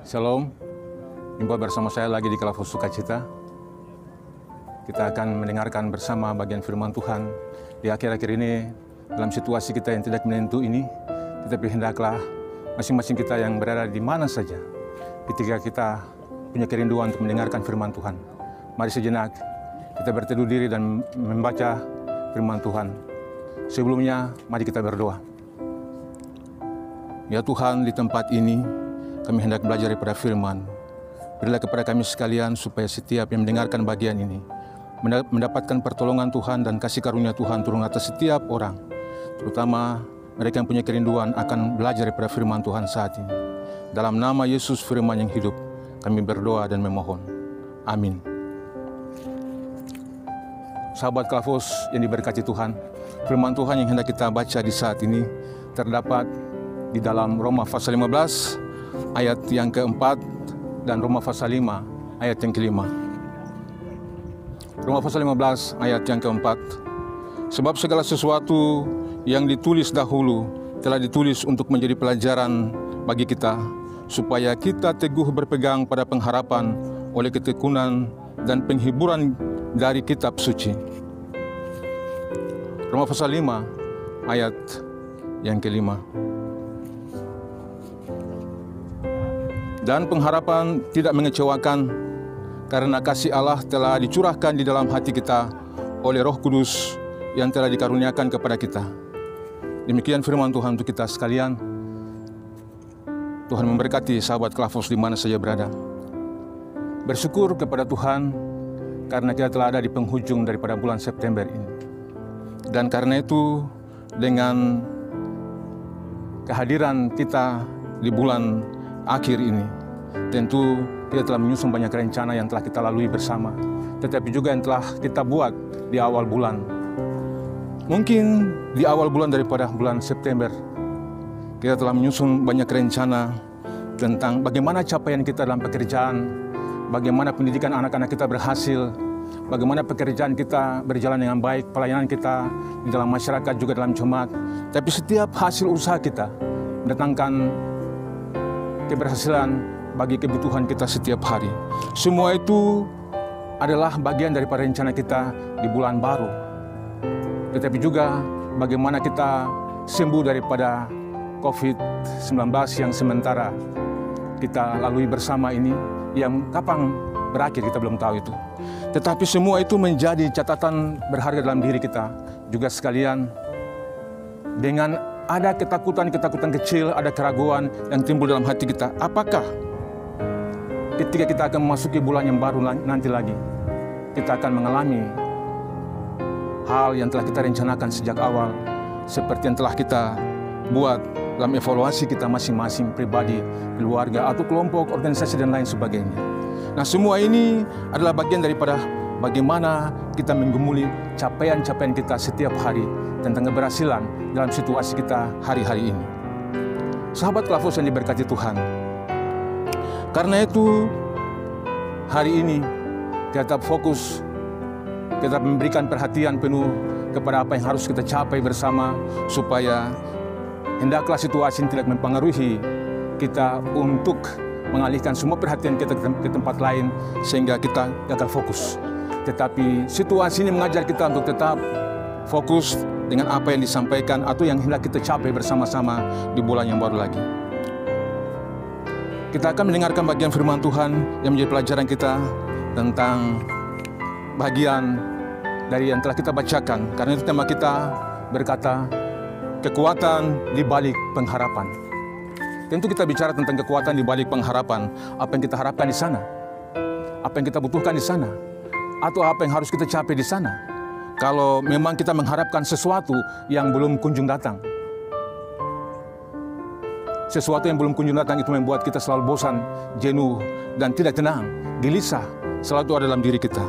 Shalom, jumpa bersama saya lagi di Kelas Sukacita. Kita akan mendengarkan bersama bagian firman Tuhan. Di akhir-akhir ini, dalam situasi kita yang tidak menentu ini, tetapi hendaklah masing-masing kita yang berada di mana saja, ketika kita punya kerinduan untuk mendengarkan firman Tuhan. Mari sejenak kita berteduh diri dan membaca firman Tuhan. Sebelumnya, mari kita berdoa. Ya Tuhan, di tempat ini, kami hendak belajar daripada firman. Berilah kepada kami sekalian supaya setiap yang mendengarkan bagian ini mendapatkan pertolongan Tuhan dan kasih karunia Tuhan turun atas setiap orang. Terutama mereka yang punya kerinduan akan belajar daripada firman Tuhan saat ini. Dalam nama Yesus firman yang hidup, kami berdoa dan memohon. Amin. Sahabat Kalfos yang diberkati Tuhan, firman Tuhan yang hendak kita baca di saat ini terdapat di dalam Roma pasal 15 ayat yang keempat dan Roma pasal 5 ayat yang kelima. Roma pasal 15 ayat yang keempat. Sebab segala sesuatu yang ditulis dahulu telah ditulis untuk menjadi pelajaran bagi kita, supaya kita teguh berpegang pada pengharapan oleh ketekunan dan penghiburan dari kitab suci. Roma pasal 5 ayat yang kelima. Dan pengharapan tidak mengecewakan, karena kasih Allah telah dicurahkan di dalam hati kita oleh Roh Kudus yang telah dikaruniakan kepada kita. Demikian firman Tuhan untuk kita sekalian. Tuhan memberkati sahabat Kalfos di mana saja berada. Bersyukur kepada Tuhan karena kita telah ada di penghujung daripada bulan September ini. Dan karena itu, dengan kehadiran kita di bulan akhir ini, tentu kita telah menyusun banyak rencana yang telah kita lalui bersama, tetapi juga yang telah kita buat di awal bulan. Mungkin di awal bulan daripada bulan September, kita telah menyusun banyak rencana tentang bagaimana capaian kita dalam pekerjaan, bagaimana pendidikan anak-anak kita berhasil, bagaimana pekerjaan kita berjalan dengan baik, pelayanan kita di dalam masyarakat juga dalam jemaat. Tapi setiap hasil usaha kita mendatangkan keberhasilan bagi kebutuhan kita setiap hari. Semua itu adalah bagian daripada rencana kita di bulan baru. Tetapi juga bagaimana kita sembuh daripada COVID-19 yang sementara kita lalui bersama ini, yang kapan berakhir kita belum tahu itu. Tetapi semua itu menjadi catatan berharga dalam diri kita. Juga sekalian, dengan ada ketakutan-ketakutan kecil, ada keraguan yang timbul dalam hati kita. Apakah ketika kita akan memasuki bulan yang baru nanti lagi, kita akan mengalami hal yang telah kita rencanakan sejak awal, seperti yang telah kita buat dalam evaluasi kita masing-masing, pribadi, keluarga, atau kelompok, organisasi, dan lain sebagainya. Nah, semua ini adalah bagian daripada bagaimana kita menggumuli capaian-capaian kita setiap hari tentang keberhasilan dalam situasi kita hari-hari ini. Sahabat Kalfos yang diberkati Tuhan, karena itu hari ini kita tetap fokus, kita memberikan perhatian penuh kepada apa yang harus kita capai bersama, supaya hendaklah situasi ini tidak mempengaruhi kita untuk mengalihkan semua perhatian kita ke tempat lain sehingga kita gagal fokus. Tetapi situasi ini mengajar kita untuk tetap fokus dengan apa yang disampaikan atau yang hendak kita capai bersama-sama di bulan yang baru lagi. Kita akan mendengarkan bagian firman Tuhan yang menjadi pelajaran kita tentang bagian dari yang telah kita bacakan. Karena itu tema kita berkata, kekuatan di balik pengharapan. Tentu kita bicara tentang kekuatan di balik pengharapan. Apa yang kita harapkan di sana? Apa yang kita butuhkan di sana? Atau apa yang harus kita capai di sana? Kalau memang kita mengharapkan sesuatu yang belum kunjung datang. Sesuatu yang belum kunjung datang itu membuat kita selalu bosan, jenuh, dan tidak tenang, gelisah, selalu ada dalam diri kita.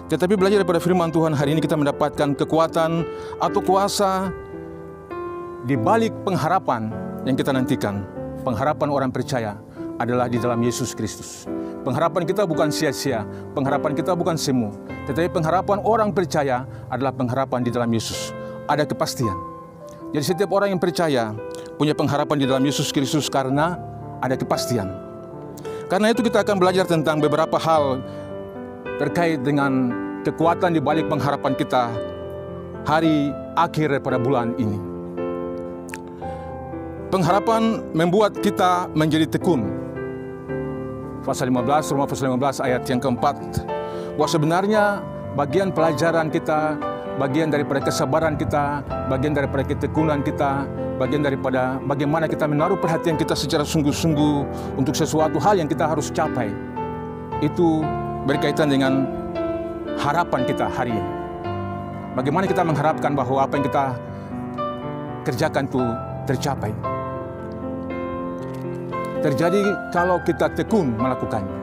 Tetapi belajar daripada firman Tuhan hari ini kita mendapatkan kekuatan atau kuasa di balik pengharapan yang kita nantikan. Pengharapan orang percaya adalah di dalam Yesus Kristus. Pengharapan kita bukan sia-sia, pengharapan kita bukan semu, tetapi pengharapan orang percaya adalah pengharapan di dalam Yesus. Ada kepastian. Jadi setiap orang yang percaya punya pengharapan di dalam Yesus Kristus karena ada kepastian. Karena itu kita akan belajar tentang beberapa hal terkait dengan kekuatan di balik pengharapan kita hari akhir pada bulan ini. Pengharapan membuat kita menjadi tekun. Pasal 15, Roma pasal 15 ayat yang keempat. Bahwa sebenarnya bagian pelajaran kita, bagian daripada kesabaran kita, bagian daripada ketekunan kita, bagian daripada bagaimana kita menaruh perhatian kita secara sungguh-sungguh untuk sesuatu hal yang kita harus capai. Itu berkaitan dengan harapan kita hari ini. Bagaimana kita mengharapkan bahwa apa yang kita kerjakan itu tercapai. Terjadi kalau kita tekun melakukannya.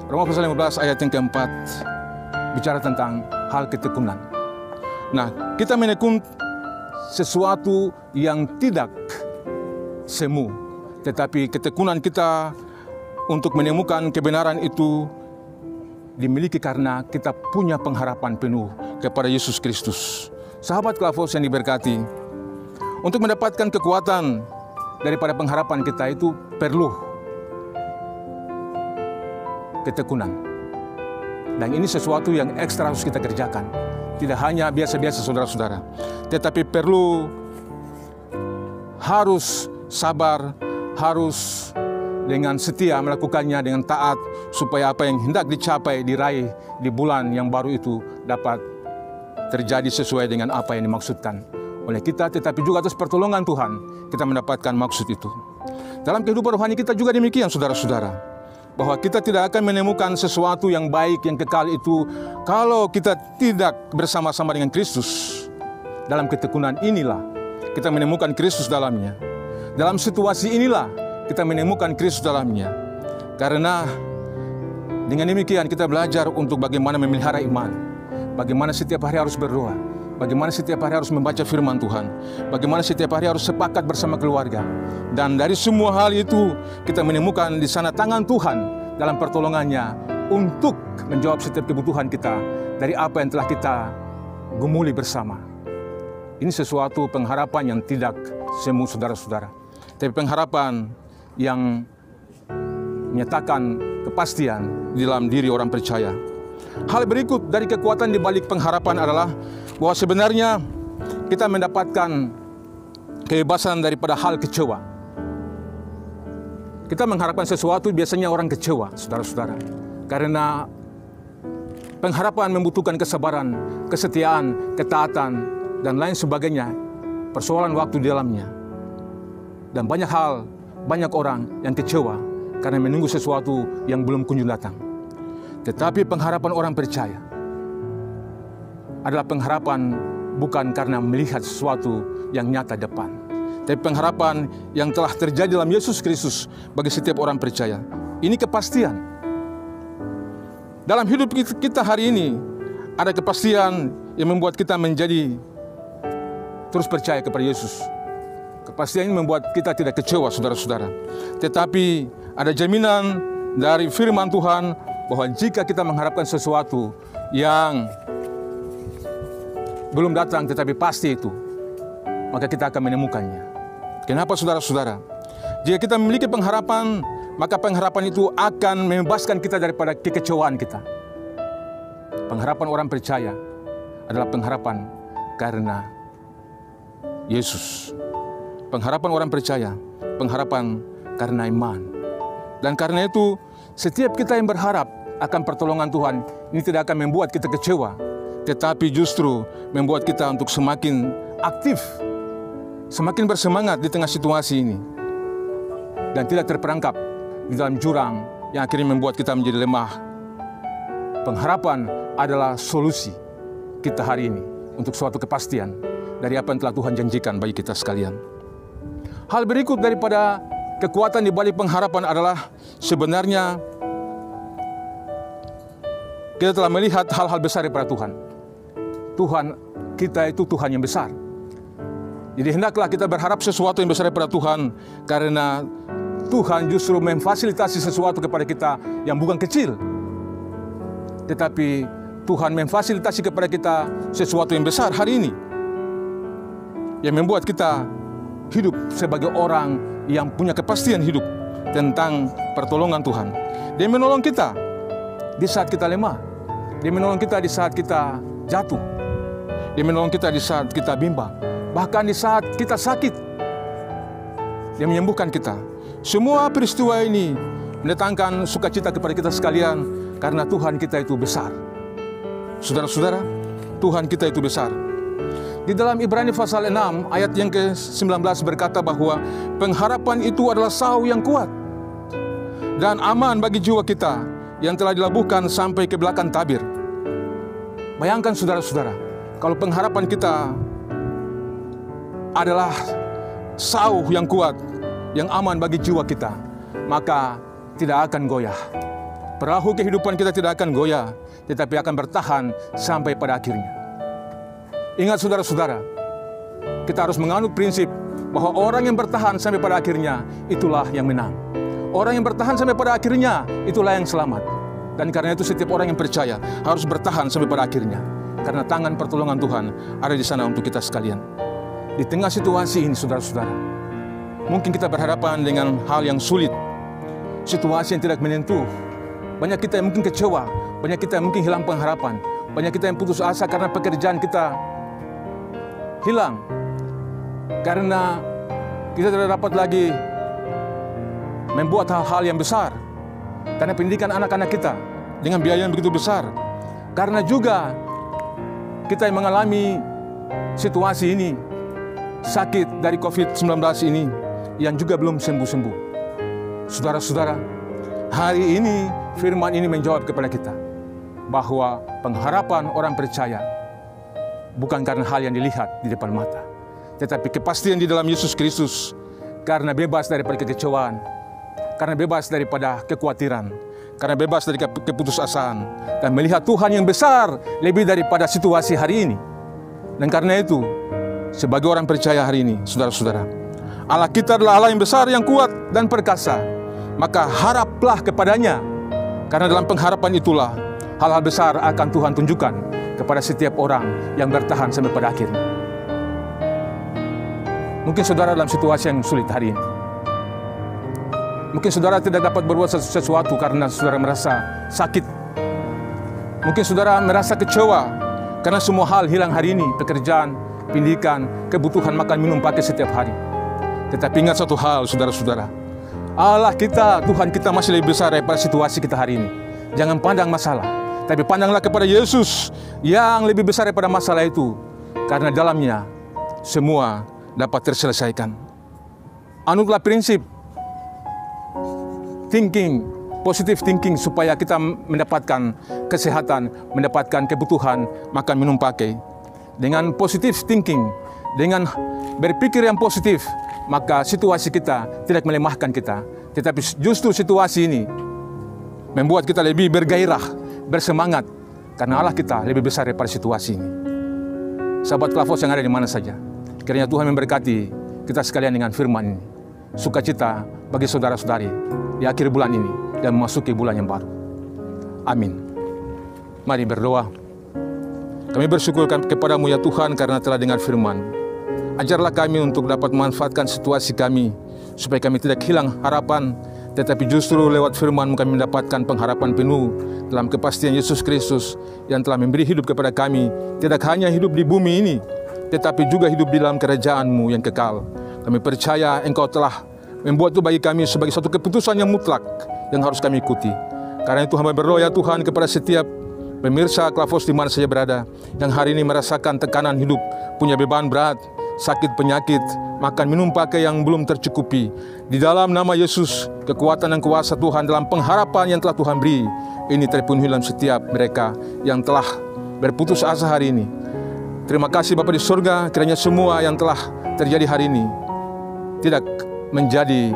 Roma pasal 15 ayat yang keempat bicara tentang hal ketekunan. Nah, kita menekun sesuatu yang tidak semu, tetapi ketekunan kita untuk menemukan kebenaran itu dimiliki karena kita punya pengharapan penuh kepada Yesus Kristus. Sahabat Klafos yang diberkati, untuk mendapatkan kekuatan daripada pengharapan kita itu perlu ketekunan. Dan ini sesuatu yang ekstra harus kita kerjakan. Tidak hanya biasa-biasa saudara-saudara, tetapi harus sabar, harus dengan setia melakukannya dengan taat, supaya apa yang hendak dicapai, diraih di bulan yang baru itu dapat terjadi sesuai dengan apa yang dimaksudkan oleh kita, tetapi juga atas pertolongan Tuhan kita mendapatkan maksud itu. Dalam kehidupan rohani kita juga demikian saudara-saudara, bahwa kita tidak akan menemukan sesuatu yang baik, yang kekal itu kalau kita tidak bersama-sama dengan Kristus. Dalam ketekunan inilah kita menemukan Kristus dalamnya. Dalam situasi inilah kita menemukan Kristus dalamnya. Karena dengan demikian kita belajar untuk bagaimana memelihara iman, bagaimana setiap hari harus berdoa, bagaimana setiap hari harus membaca firman Tuhan, bagaimana setiap hari harus sepakat bersama keluarga. Dan dari semua hal itu kita menemukan di sana tangan Tuhan dalam pertolongannya untuk menjawab setiap kebutuhan kita dari apa yang telah kita gumuli bersama. Ini sesuatu pengharapan yang tidak semu saudara-saudara, tapi pengharapan yang menyatakan kepastian di dalam diri orang percaya. Hal berikut dari kekuatan di balik pengharapan adalah bahwa sebenarnya kita mendapatkan kebebasan daripada hal kecewa. Kita mengharapkan sesuatu, biasanya orang kecewa, saudara-saudara. Karena pengharapan membutuhkan kesabaran, kesetiaan, ketaatan, dan lain sebagainya. Persoalan waktu di dalamnya. Dan banyak hal, banyak orang yang kecewa karena menunggu sesuatu yang belum kunjung datang. Tetapi pengharapan orang percaya adalah pengharapan bukan karena melihat sesuatu yang nyata depan, tapi pengharapan yang telah terjadi dalam Yesus Kristus bagi setiap orang percaya. Ini kepastian. Dalam hidup kita hari ini ada kepastian yang membuat kita menjadi terus percaya kepada Yesus. Kepastian ini membuat kita tidak kecewa saudara-saudara. Tetapi ada jaminan dari firman Tuhan bahwa jika kita mengharapkan sesuatu yang belum datang tetapi pasti itu, maka kita akan menemukannya. Kenapa saudara-saudara? Jika kita memiliki pengharapan, maka pengharapan itu akan membebaskan kita daripada kekecewaan kita. Pengharapan orang percaya adalah pengharapan karena Yesus. Pengharapan orang percaya, pengharapan karena iman. Dan karena itu, setiap kita yang berharap akan pertolongan Tuhan, ini tidak akan membuat kita kecewa, tetapi justru membuat kita untuk semakin aktif, semakin bersemangat di tengah situasi ini, dan tidak terperangkap di dalam jurang yang akhirnya membuat kita menjadi lemah. Pengharapan adalah solusi kita hari ini untuk suatu kepastian dari apa yang telah Tuhan janjikan bagi kita sekalian. Hal berikut daripada kekuatan di balik pengharapan adalah sebenarnya kita telah melihat hal-hal besar daripada Tuhan. Tuhan kita itu Tuhan yang besar. Jadi hendaklah kita berharap sesuatu yang besar daripada Tuhan, karena Tuhan justru memfasilitasi sesuatu kepada kita yang bukan kecil. Tetapi Tuhan memfasilitasi kepada kita sesuatu yang besar hari ini, yang membuat kita hidup sebagai orang yang punya kepastian hidup, tentang pertolongan Tuhan. Dia menolong kita di saat kita lemah. Dia menolong kita di saat kita jatuh. Dia menolong kita di saat kita bimbang. Bahkan di saat kita sakit. Dia menyembuhkan kita. Semua peristiwa ini mendatangkan sukacita kepada kita sekalian karena Tuhan kita itu besar. Saudara-saudara, Tuhan kita itu besar. Di dalam Ibrani pasal 6 ayat yang ke-19 berkata bahwa pengharapan itu adalah sau yang kuat dan aman bagi jiwa kita yang telah dilabuhkan sampai ke belakang tabir. Bayangkan saudara-saudara, kalau pengharapan kita adalah sau yang kuat, yang aman bagi jiwa kita, maka tidak akan goyah. Perahu kehidupan kita tidak akan goyah, tetapi akan bertahan sampai pada akhirnya. Ingat saudara-saudara, kita harus menganut prinsip bahwa orang yang bertahan sampai pada akhirnya, itulah yang menang. Orang yang bertahan sampai pada akhirnya, itulah yang selamat. Dan karena itu setiap orang yang percaya harus bertahan sampai pada akhirnya. Karena tangan pertolongan Tuhan ada di sana untuk kita sekalian. Di tengah situasi ini saudara-saudara, mungkin kita berhadapan dengan hal yang sulit, situasi yang tidak menentu. Banyak kita yang mungkin kecewa, banyak kita yang mungkin hilang pengharapan, banyak kita yang putus asa karena pekerjaan kita hilang, karena kita tidak dapat lagi membuat hal-hal yang besar, karena pendidikan anak-anak kita dengan biaya yang begitu besar, karena juga kita yang mengalami situasi ini, sakit dari COVID-19 ini yang juga belum sembuh-sembuh. Saudara-saudara, hari ini firman ini menjawab kepada kita bahwa pengharapan orang percaya bukan karena hal yang dilihat di depan mata, tetapi kepastian di dalam Yesus Kristus, karena bebas daripada kekecewaan, karena bebas daripada kekhawatiran, karena bebas dari keputusasaan, dan melihat Tuhan yang besar lebih daripada situasi hari ini. Dan karena itu, sebagai orang percaya hari ini, saudara-saudara, Allah kita adalah Allah yang besar, yang kuat dan perkasa. Maka haraplah kepadanya, karena dalam pengharapan itulah hal-hal besar akan Tuhan tunjukkan kepada setiap orang yang bertahan sampai pada akhirnya. Mungkin saudara dalam situasi yang sulit hari ini. Mungkin saudara tidak dapat berbuat sesuatu karena saudara merasa sakit. Mungkin saudara merasa kecewa karena semua hal hilang hari ini, pekerjaan, pendidikan, kebutuhan makan minum pakai setiap hari. Tetapi ingat satu hal saudara-saudara, Allah kita, Tuhan kita masih lebih besar daripada situasi kita hari ini. Jangan pandang masalah, tapi pandanglah kepada Yesus yang lebih besar daripada masalah itu. Karena dalamnya semua dapat terselesaikan. Anutlah prinsip positive thinking supaya kita mendapatkan kesehatan, mendapatkan kebutuhan, makan, minum, pakai. Dengan positive thinking, dengan berpikir yang positif, maka situasi kita tidak melemahkan kita. Tetapi justru situasi ini membuat kita lebih bergairah, bersemangat, karena Allah kita lebih besar daripada situasi ini. Sahabat Klavos yang ada di mana saja, kiranya Tuhan memberkati kita sekalian dengan firman ini. Sukacita bagi saudara-saudari di akhir bulan ini dan memasuki bulan yang baru. Amin. Mari berdoa. Kami bersyukur kepadamu ya Tuhan karena telah dengar firman. Ajarlah kami untuk dapat memanfaatkan situasi kami supaya kami tidak hilang harapan, tetapi justru lewat firman-Mu kami mendapatkan pengharapan penuh dalam kepastian Yesus Kristus yang telah memberi hidup kepada kami, tidak hanya hidup di bumi ini, tetapi juga hidup di dalam kerajaan-Mu yang kekal. Kami percaya Engkau telah membuat itu bagi kami sebagai satu keputusan yang mutlak yang harus kami ikuti. Karena itu hamba berdoa ya Tuhan kepada setiap pemirsa Klavos di mana saja berada, yang hari ini merasakan tekanan hidup, punya beban berat, sakit penyakit, makan minum pakai yang belum tercukupi. Di dalam nama Yesus, kekuatan dan kuasa Tuhan dalam pengharapan yang telah Tuhan beri, ini terpenuhi dalam setiap mereka yang telah berputus asa hari ini. Terima kasih Bapa di surga, kiranya semua yang telah terjadi hari ini tidak menjadi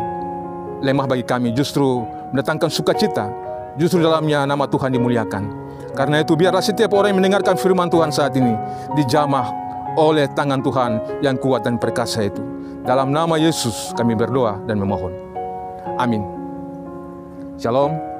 lemah bagi kami, justru mendatangkan sukacita, justru dalamnya nama Tuhan dimuliakan. Karena itu biarlah setiap orang yang mendengarkan firman Tuhan saat ini dijamah oleh tangan Tuhan yang kuat dan perkasa itu. Dalam nama Yesus kami berdoa dan memohon. Amin. Shalom.